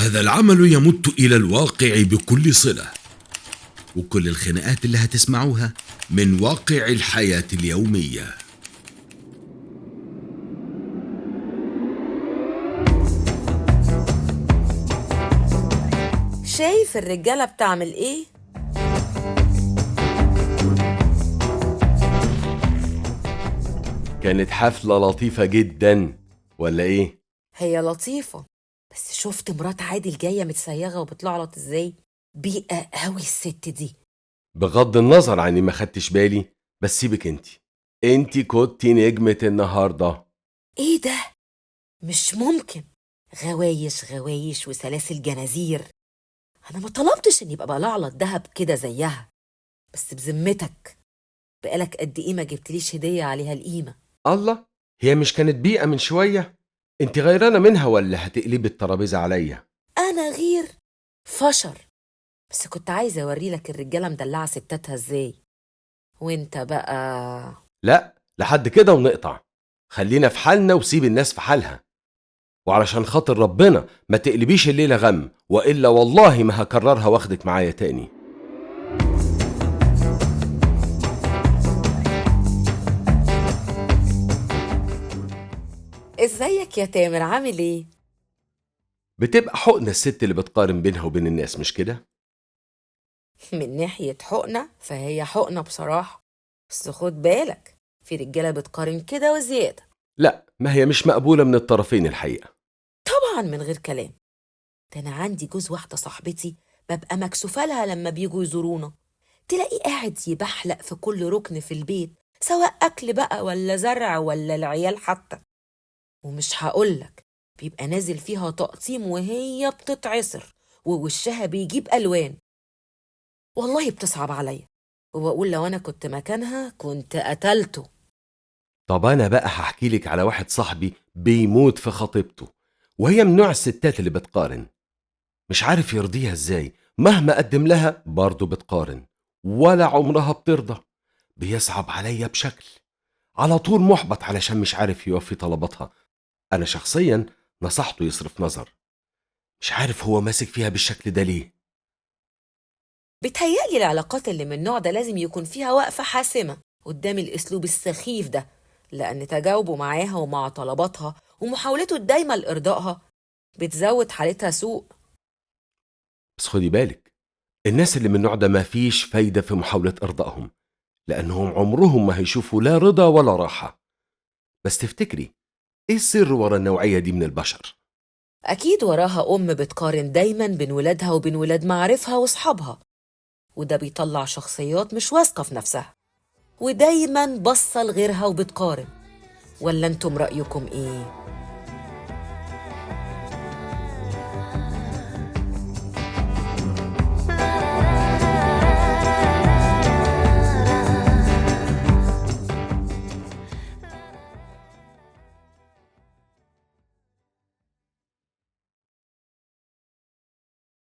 هذا العمل يمت إلى الواقع بكل صلة، وكل الخناقات اللي هتسمعوها من واقع الحياة اليومية. شايف الرجالة بتعمل ايه؟ كانت حفلة لطيفة جدا ولا ايه؟ هي لطيفة، بس شفت مرات عادل جاية متسيغة وبتلعلط ازاي؟ بيئة قوي الست دي. بغض النظر عني ما خدتش بالي، بس سيبك انتي كنتي نجمة النهاردة. ايه ده؟ مش ممكن. غوايش غوايش وسلاسل جنازير. انا ما طلبتش ان يبقى بلعلط دهب كده زيها، بس بذمتك بقالك قد ايه ما جبتليش هدية عليها القيمة؟ الله، هي مش كانت بيئة من شوية؟ انتي غيرانة منها ولا هتقلبي الترابيزة عليا؟ انا غير فشر، بس كنت عايزة اوريلك الرجالة مدلعة ستاتها ازاي. وانت بقى لا، لحد كده ونقطع. خلينا في حالنا وسيب الناس في حالها، وعلشان خاطر ربنا ما تقلبيش الليلة غم، وإلا والله ما هكررها واخدك معايا تاني. ازيك يا تامر، عامل ايه؟ بتبقى حقنة الست اللي بتقارن بينها وبين الناس، مش كده؟ من ناحية حقنة فهي حقنة بصراحة، بس خد بالك في رجالة بتقارن كده وزيادة. لا، ما هي مش مقبولة من الطرفين الحقيقة. طبعا من غير كلام. ده أنا عندي جوز واحدة صاحبتي ببقى مكسوفة لها لما بيجوا يزورونا، تلاقيه قاعد يبحلق في كل ركن في البيت، سواء أكل بقى ولا زرع ولا العيال حتى. ومش هقولك بيبقى نازل فيها تقطيم وهي بتتعصر ووشها بيجيب ألوان. والله بتصعب عليا، وبقول لو أنا كنت مكانها كنت قتلته. طب أنا بقى هحكي لك على واحد صاحبي بيموت في خطيبته، وهي من نوع الستات اللي بتقارن. مش عارف يرضيها ازاي، مهما قدم لها برضه بتقارن، ولا عمرها بترضى. بيصعب عليا بشكل، على طول محبط علشان مش عارف يوفي طلباتها. أنا شخصيا نصحته يصرف نظر، مش عارف هو ماسك فيها بالشكل ده ليه. بتهيألي العلاقات اللي من النوع ده لازم يكون فيها وقفة حاسمة قدام الأسلوب السخيف ده، لأن تجاوبه معاها ومع طلباتها ومحاولته الدايمة لإرضائها بتزود حالتها سوء. بس خدي بالك، الناس اللي من النوع ده ما فيش فايدة في محاولة إرضائهم، لأنهم عمرهم ما هيشوفوا لا رضا ولا راحة. بس تفتكري إيه السر ورا النوعية دي من البشر؟ أكيد وراها أم بتقارن دايما بين ولادها وبين ولاد معارفها وأصحابها، وده بيطلع شخصيات مش واثقة في نفسها ودايما باصة لغيرها وبتقارن. ولا انتم رأيكم إيه؟